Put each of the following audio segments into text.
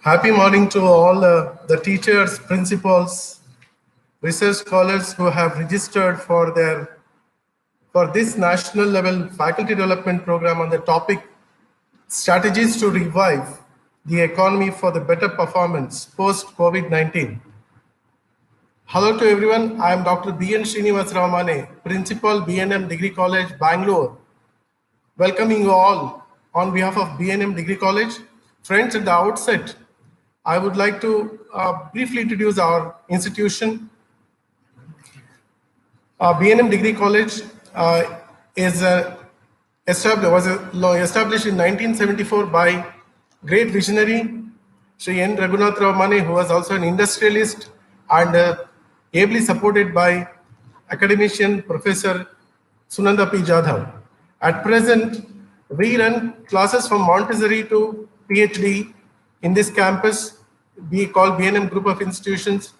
Happy morning to all the teachers, principals, research scholars who have registered for this national level faculty development program on the topic strategies to revive the economy for the better performance post COVID-19. Hello to everyone. I am Dr. B.N. Srinivas Ramane, Principal, B&M Degree College, Bangalore. Welcoming you all on behalf of B&M Degree College. Friends, at the outset, I would like to briefly introduce our institution. B&M Degree College was established in 1974 by great visionary Sri N. Raghunath Ramane, who was also an industrialist, and ably supported by academician Professor Sunanda P. Jadhav. At present, we run classes from Montessori to PhD in this campus. We call B&M Group of Institutions.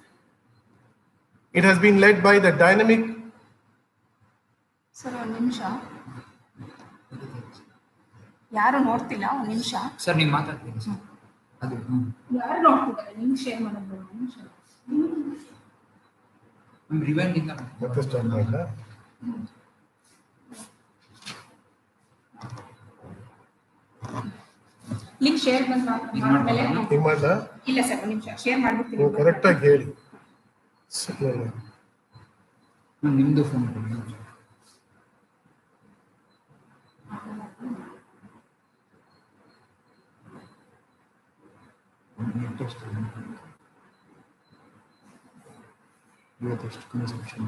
It has been led by the dynamic. Sir, one ನಿಮಿಷ ಯಾರು ನೋಡ್ತಿಲ್ಲ ಒಂದು ನಿಮಿಷ sir ನೀವು ಮಾತಾಡ್ತೀನಿ sir ಅದು ಯಾರು ನೋಡ್ತಿದ್ದಾರೆ link share ಮಾಡೋದು ಒಂದು ನಿಮಿಷ ನಮ್ಮ ರಿವೈಂಡ್ ಇಂದ ಮತ್ತೆ ಸ್ಟಾರ್ಟ್ ಮಾಡಲ್ಲ ಲಿಂಕ್ ಶೇರ್ ಬಂದು ಆದ್ಮೇಲೆ ಹಿಂಗೆ ಮಾಡಲ್ಲ ಇಲ್ಲ ಸರ್ ಒಂದು ನಿಮಿಷ ಶೇರ್ ಮಾಡ್ಬಿಡ್ತೀನಿ ನೀವು ಕರೆಕ್ಟಾಗಿ ಹೇಳಿ ನಿಮ್ಮದು ಫೋನ್ ಕೊಡಿ ಇವತ್ತೆಷ್ಟು ಕನ್ಸಂಪ್ಷನ್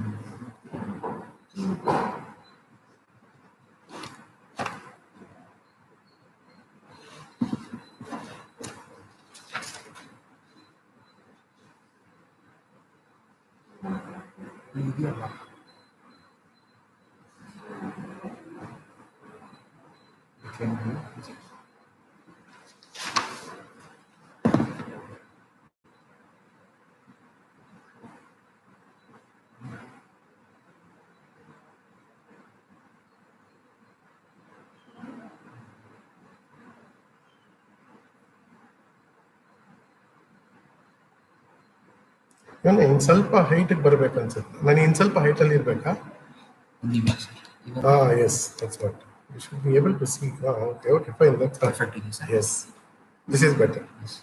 ಇದೆಯಲ್ಲ ನಾನು ಇನ್ನು ಸ್ವಲ್ಪ ಹೈಟಿಗೆ ಬರ್ಬೇಕನ್ಸುತ್ತೆ. ನಾನು ಇನ್ನು ಸ್ವಲ್ಪ ಹೈಟಲ್ಲಿ ಇರಬೇಕಾ? Yes, that's what. You should be able to see. Okay, fine. That's perfect. Yes, this is better. Yes.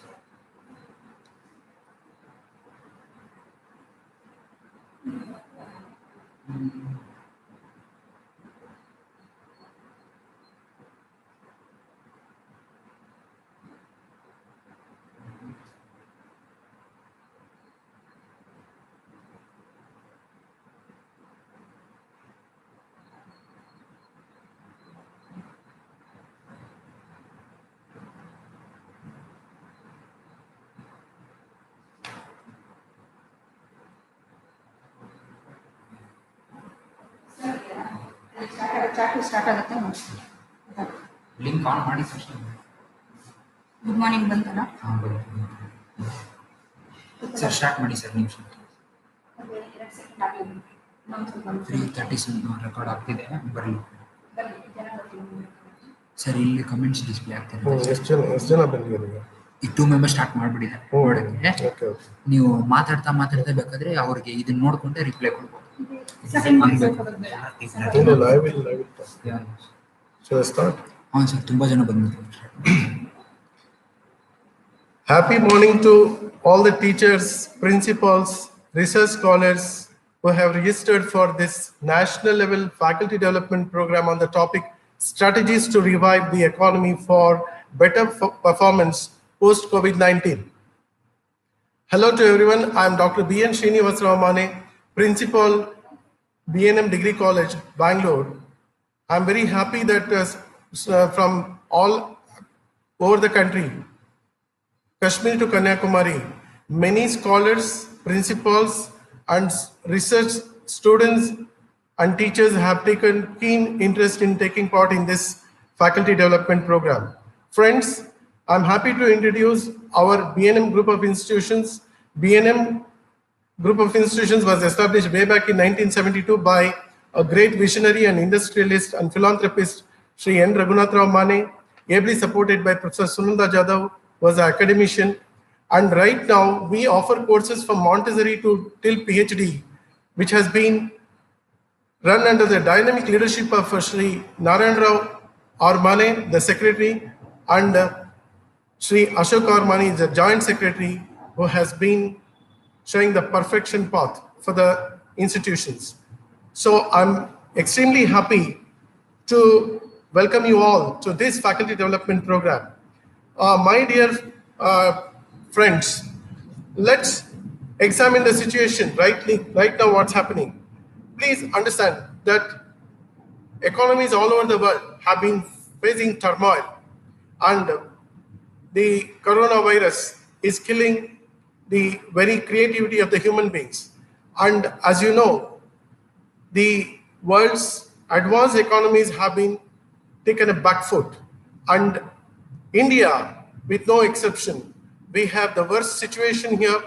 Start ಆಗುತ್ತೆ ಲಿಂಕ್ ಆನ್ ಮಾಡಿ ತಕ್ಷಣ ಗುಡ್ ಮಾರ್ನಿಂಗ್ ಬಂತಲ್ಲ ಹಾಂ ಸರ್ ಸ್ಟಾರ್ಟ್ ಮಾಡಿ ಸರ್ ನಿಮಿಷ 3:30 ರೆಕಾರ್ಡ್ ಆಗ್ತಿದೆ ಬರಲಿ ಸರ್ ಇಲ್ಲಿ ಕಮೆಂಟ್ಸ್ ಡಿಸ್ಪ್ಲೇ ಆಗ್ತಿದೆ ಎಷ್ಟು ಜನ ಬಂದಿದ್ದಾರೆ? ಈ 2 ಮೆಂಬರ್ಸ್ ಸ್ಟಾರ್ಟ್ ಮಾಡಿಬಿಟ್ಟಿದ್ದಾರೆ ನೋಡೋಕ್ಕೆ. ನೀವು ಮಾತಾಡ್ತಾ ಬೇಕಾದ್ರೆ ಅವ್ರಿಗೆ ಇದನ್ನ ನೋಡ್ಕೊಂಡೆ ರಿಪ್ಲೈ ಕೊಡ್ಬೋದು. ಹಾಂ ಸರ್ ತುಂಬ ಜನ ಬಂದಿದ್ದಾರೆ. Happy morning to all the teachers, principals, research scholars who have registered for this national level faculty development program on the topic strategies to revive the economy for better performance post COVID-19. Hello to everyone. I am Dr. B.N. Srinivas Ramane, Principal, B&M Degree College, Bangalore. I am very happy that from all over the country, Kashmir to Kanyakumari, many scholars, principals, and research students and teachers have taken keen interest in taking part in this faculty development program. Friends, I'm happy to introduce our B&M group of institutions. B&M group of institutions was established way back in 1972 by a great visionary and industrialist and philanthropist, Sri N. Raghunath Rao Mane, ably supported by Professor Sunanda Jadhav, was an academician. And right now, we offer courses from Montessori to till PhD, which has been run under the dynamic leadership of Sri Narayan Rao Armane, the secretary, and Sri Ashok Armani is the joint secretary, who has been showing the perfection path for the institutions. So I'm extremely happy to welcome you all to this faculty development program. My dear friends, let's examine the situation right now, what's happening. Please understand that economies all over the world have been facing turmoil, and the coronavirus is killing the very creativity of the human beings. And as you know, the world's advanced economies have been taken a back foot, and India, with no exception, we have the worst situation here.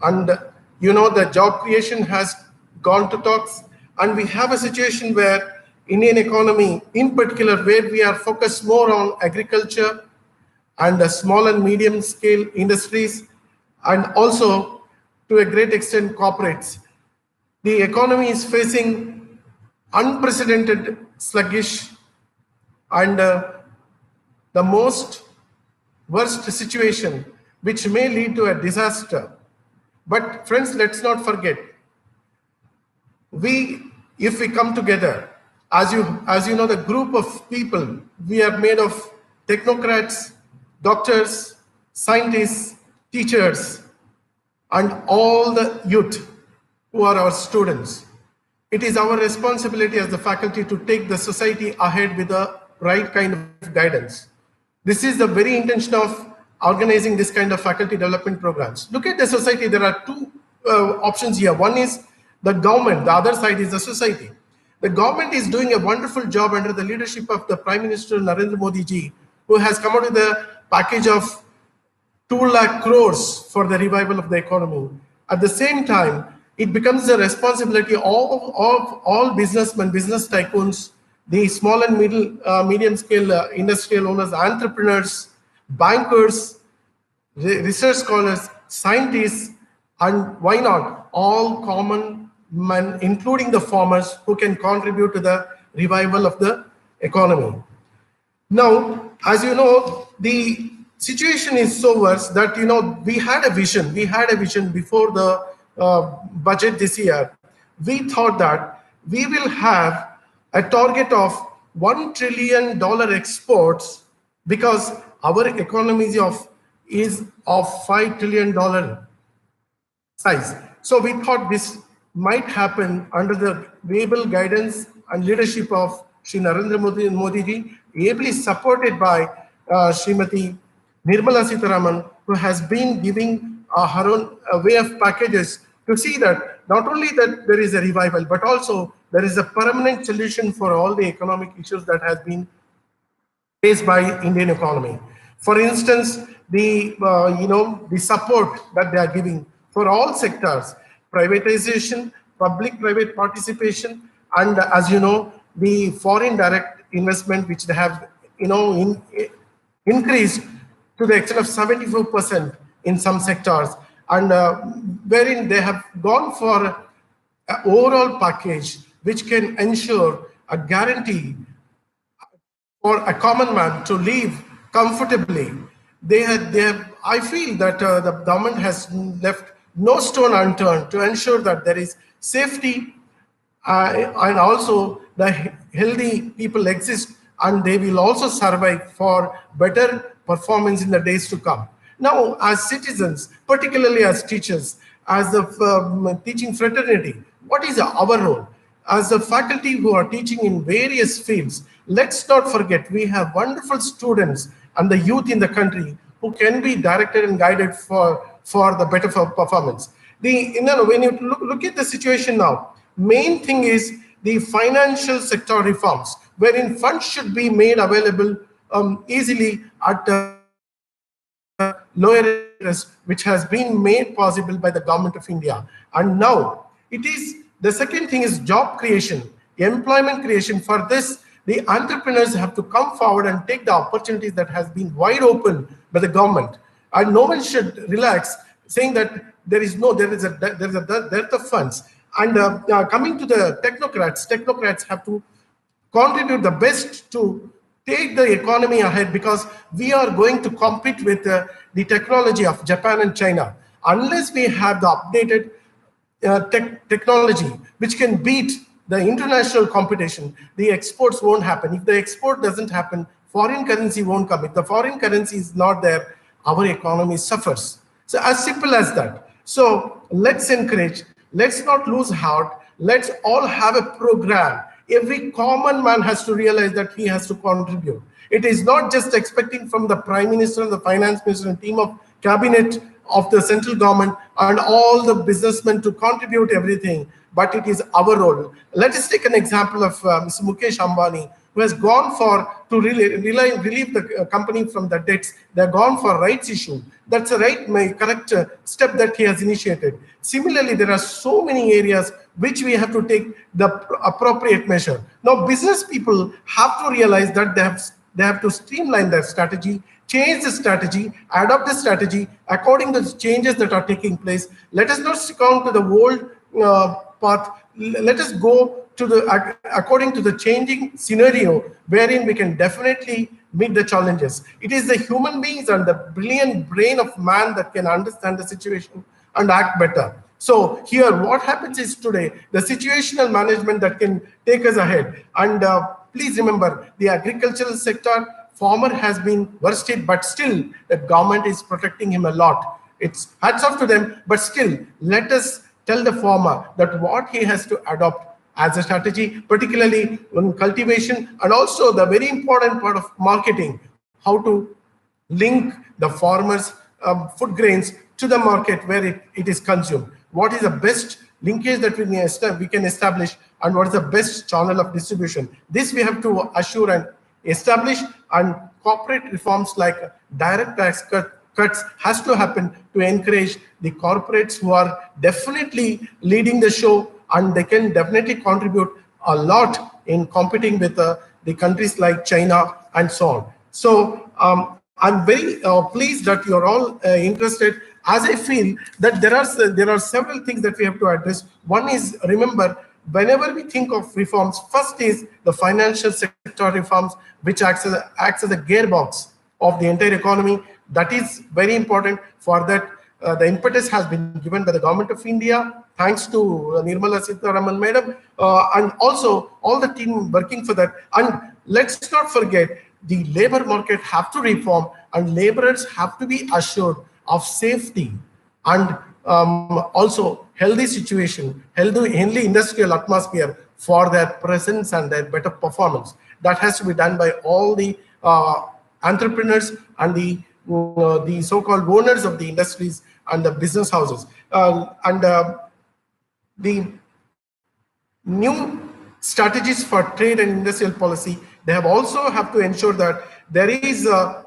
And you know, the job creation has gone to talks, and we have a situation where Indian economy, in particular, where we are focused more on agriculture and the small and medium scale industries, and also to a great extent corporates. The economy is facing unprecedented sluggish and the most worst situation, which may lead to a disaster. But friends, let's not forget, if we come together, as you know, the group of people, we are made of technocrats, doctors, scientists, teachers, and all the youth who are our students. It is our responsibility as the faculty to take the society ahead with the right kind of guidance. This is the very intention of organizing this kind of faculty development programs. Look at the society. There are two options here. One is the government. The other side is the society. The government is doing a wonderful job under the leadership of the Prime Minister Narendra Modi ji, who has come out with a package of 2 lakh crores for the revival of the economy. At the same time, it becomes the responsibility of all businessmen, business tycoons, the small and medium scale industrial owners, entrepreneurs, bankers, research scholars, scientists, and why not all common men, including the farmers, who can contribute to the revival of the economy. Now, as you know, the situation is so worse that, you know, we had a vision before the budget this year. We thought that we will have a target of $1 trillion exports, because our economy is of $5 trillion size. So we thought this might happen under the able guidance and leadership of Shri Narendra Modi ji, ably supported by Srimati Nirmala Sitharaman, who has been giving her own way of packages to see that not only that there is a revival, but also there is a permanent solution for all the economic issues that has been faced by Indian economy. For instance, the support that they are giving for all sectors, privatization, public-private participation, and as you know, the foreign direct investment, which they have increased to the extent of 74% in some sectors, and wherein they have gone for an overall package which can ensure a guarantee for a common man to live comfortably. I feel that the government has left no stone unturned to ensure that there is safety and also the healthy people exist, and they will also survive for better performance in the days to come. Now, as citizens, particularly as teachers, as the teaching fraternity, what is our role? As the faculty who are teaching in various fields, let's not forget we have wonderful students and the youth in the country who can be directed and guided for the better performance. When you look at the situation now, main thing is the financial sector reforms, wherein funds should be made available easily at lower interest, which has been made possible by the government of India. And now it is the second thing is job creation. employment creation. For this, the entrepreneurs have to come forward and take the opportunities that has been wide open by the government. And no one should relax saying that there is a dearth of funds. And coming to the technocrats have to contribute the best to take the economy ahead, because we are going to compete with the technology of Japan and China. Unless we have the updated technology which can beat the international competition, the exports won't happen. If the export doesn't happen, foreign currency won't come. If the foreign currency is not there, our economy suffers. So as simple as that. So let's encourage, let's not lose heart, let's all have a program. Every common man has to realize that he has to contribute. It is not just expecting from the Prime Minister, the Finance Minister, and team of cabinet of the central government and all the businessmen to contribute everything, but it is our role. Let us take an example of Mr. Mukesh Ambani, who has gone to relieve the company from the debts. They're gone for rights issue. That's a correct step that he has initiated. Similarly, there are so many areas which we have to take the appropriate measure. Now, business people have to realize that they have to streamline their strategy, change the strategy, adopt the strategy according to the changes that are taking place. Let us not stick on to the old path. Let us go to according to the changing scenario, wherein we can definitely meet the challenges. It is the human beings and the brilliant brain of man that can understand the situation and act better. So here, what happens is today, the situational management that can take us ahead. And please remember, the agricultural sector, farmer has been worsted, but still the government is protecting him a lot. It's hats off to them, but still, let us tell the farmer that what he has to adopt as a strategy, particularly in cultivation, and also the very important part of marketing, how to link the farmers' food grains to the market where it is consumed. What is the best linkage that we can establish, and what is the best channel of distribution? This we have to assure and establish, and corporate reforms like direct tax cuts has to happen to encourage the corporates who are definitely leading the show, and they can definitely contribute a lot in competing with the countries like China and so on. So I'm very pleased that you're all interested, as I feel that there are several things that we have to address. One is, remember, whenever we think of reforms, first is the financial sector reforms, which acts as a gearbox of the entire economy. That is very important. For that, the impetus has been given by the Government of India, thanks to Nirmala Sitharaman Madam, and also all the team working for that. And let's not forget, the labor market have to reform, and laborers have to be assured of safety and also healthy situation, healthy industrial atmosphere for their presence and their better performance. That has to be done by all the entrepreneurs and the so-called owners of the industries and the business houses. The new strategies for trade and industrial policy, they have to ensure that there is a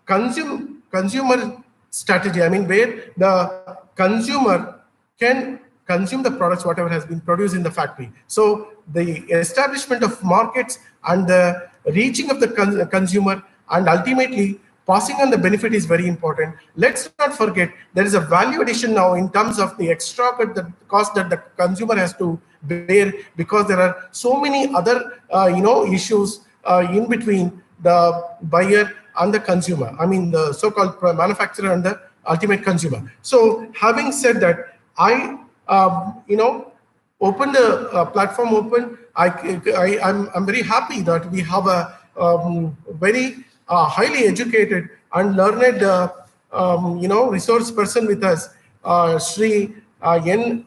consumer strategy. I mean, where the consumer can consume the products, whatever has been produced in the factory. So the establishment of markets and the reaching of the consumer and ultimately passing on the benefit is very important. Let's not forget, there is a value addition now in terms of the extra cost that the consumer has to bear, because there are so many other issues in between the buyer and the consumer. I mean, the so-called manufacturer and the ultimate consumer. So having said that, I open the platform open. I'm very happy that we have a very highly educated and learned resource person with us, Sri N.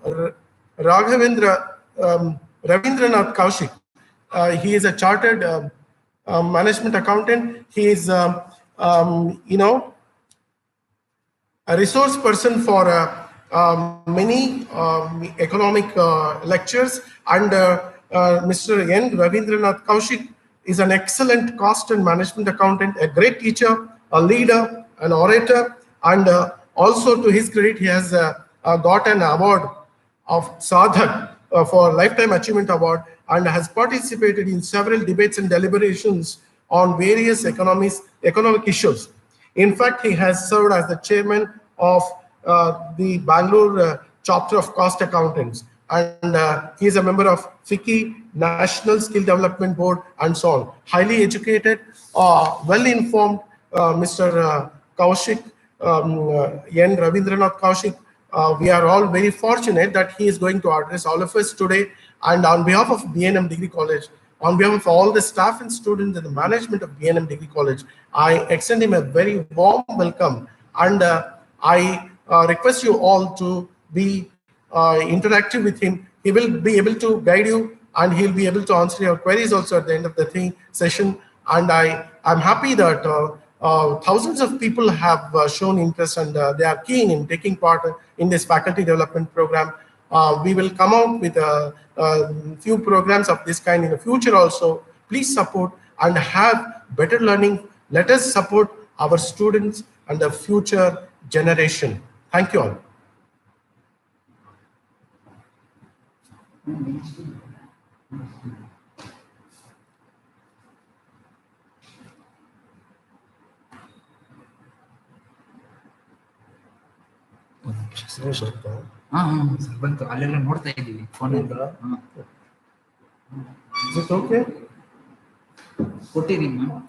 Raghavendra Ravindranath Kaushik. He is a chartered management accountant. He is a resource person for many economic lectures, and Mr. N. Ravindranath Kaushik is an excellent cost and management accountant, a great teacher, a leader, an orator, and also to his credit, he has got an award of Sadhak for Lifetime Achievement Award and has participated in several debates and deliberations on various economic issues. In fact, he has served as the chairman of the Bangalore chapter of Cost Accountants, and he is a member of FICCI, National Skill Development Board, and so on. Highly educated, well-informed, Mr. Kaushik, N. Ravindranath Kaushik. We are all very fortunate that he is going to address all of us today. And on behalf of BNM Degree College, on behalf of all the staff and students and the management of BNM Degree College, I extend him a very warm welcome. And I request you all to be interactive with him. He will be able to guide you, and he'll be able to answer your queries also at the end of the session. And I'm happy that thousands of people have shown interest, and they are keen in taking part in this faculty development program. We will come out with a few programs of this kind in the future also. Please support and have better learning. Let us support our students and the future generation. Thank you all. ಬಂತು ಅಲ್ಲೆಲ್ಲ ನೋಡ್ತಾ ಇದ್ದೀವಿ ಫೋನಲ್ಲಿ. Is it okay? ಕೊಟ್ಟಿದ್ದೀನಿ ma'am.